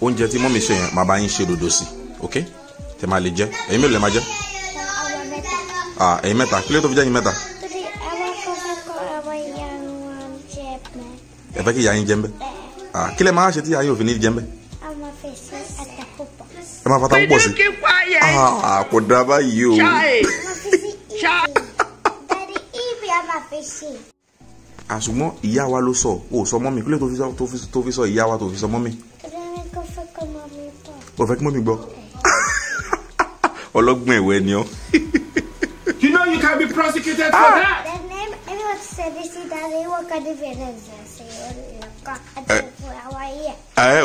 Oúnjẹ tí mọ́mì ṣe yẹn máa bá yín ṣe dòdò sí, ok? Tẹ́ máa lè jẹ. Ẹ̀yin mélòó lẹ máa jẹ? Ẹ̀yin mẹ́ta. Kí ló tó fi jẹ́ ẹ̀yin mẹ́ta? Ẹ fẹ́ kí ìyá yín jẹ ń bẹ́? Kí lẹ máa ṣe tí ìyá yín ò fi ní jẹ ń bẹ́? Ẹ máa fata púpọ̀ sí. Kò dáa báyìí o. Ṣùgbọ́n ìyá wa ló sọ, o sọ mọ́mì. Kí ló tó fi sọ ìyá wa tó fi sọ mọ́mì? O fẹ́ kí mọ́mì gbọ́? Ọlọ́gbọ́n ẹ̀wẹ̀ ni ọ́. You know you can be prosecuted for that.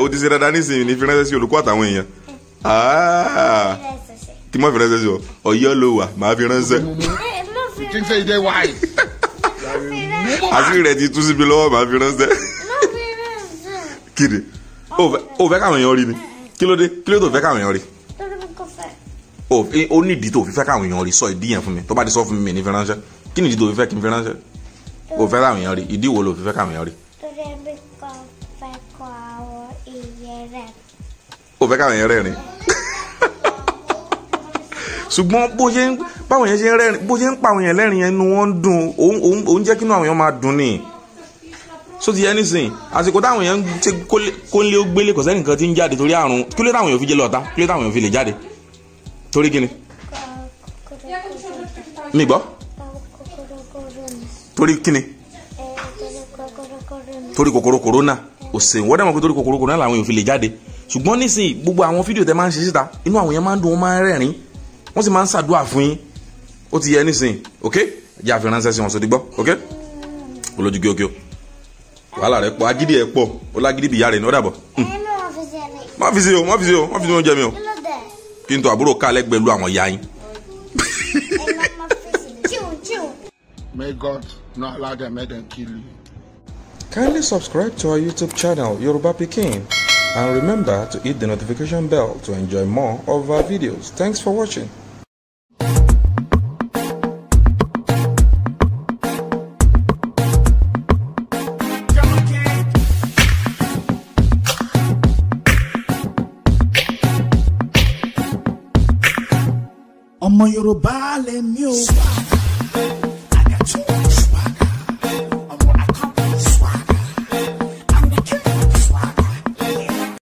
O ti ṣe dáadáa nísìnyí ní fíránṣẹ́ sí olùkọ́ àtàwọn èèyàn. Kí mọ́ fíránṣẹ́ sí ọ? Ọ̀yọ́ ló wà, màá fi ránṣẹ́. Àṣírí rẹ̀ ti tú síbi lọ́wọ́, màá fi ránṣẹ́. Kìdì, o fẹ́ káwọn èèyàn rí ni? Kí ló dé? Kí ló tó fẹ́ káwọn èèyàn rí? Ó ní ìdí tó fi fẹ́ káwọn èèyàn rí, sọ ìdí yẹn fún mi. Tó bá ti sọ fún mi ní fi ránṣẹ́. Kí ni ìdí tó fi fẹ́ kí n fi ránṣẹ́? O fẹ́ káwọn èèyàn rí. Ìdí wo ló fi fẹ́ káwọn èèyàn rí? O fẹ́ káwọn èèyàn rẹ́rìn. Ṣùgbọ́n báwọn èèyàn ṣe ń rẹ́rìn, bó ṣe ń pa àwọn èèyàn lẹ́rìn yẹn inú wọn ń dùn. Òun jẹ́ kí inú àwọn èèyàn máa dùn ni. So ti yẹ nísìn, àsìkò táwọn èèyàn ṣe kólé ó gbélé kò sẹ́nìkan tí ń jáde torí àrùn. Kí ló táwọn èèyàn fi jẹ́ lọ́ta? Kí ló táwọn èèyàn fi lè jáde? Torí kíni? Mi gbọ́? Torí kíni? Torí kòkòrò kòrónà. Òsè wọ́n dẹ̀ mọ̀ pé torí kòkòrò kòrónà làwọn èèyàn fi lè jáde. Ṣùgbọ́n nísìn gbogbo àwọn fídíò tẹ máa ń ṣe síta, inú àwọn èèyàn máa ń dùn, wọ́n máa ń rẹ́rìn, wọ́n sì máa ń ṣàdúrà fún yín. Ó ti yẹ nísìn, ok? Jẹ́ àfi ránṣẹ́ sí wọn sódì gbọ́, ok? Olójú kí o kí o. Wàhálà rẹ̀ pọ̀, agídí ẹ̀ pọ̀, ó lágídí bí ìyá rẹ̀ ní ó dàbọ̀. Má fi sí o, má fi sí o, má fi sí oúnjẹ mi o. Kí n tó àbúrò ká lẹ́gbẹ̀ẹ́ lu àwọn ìyá yín. May God not allow them, make them kill you. Kindly subscribe to our YouTube channel, Yoruba Pikin, and remember to hit the notification bell to enjoy more of our videos. Thanks for watching. Ọmọ Yorùbá lèmi o.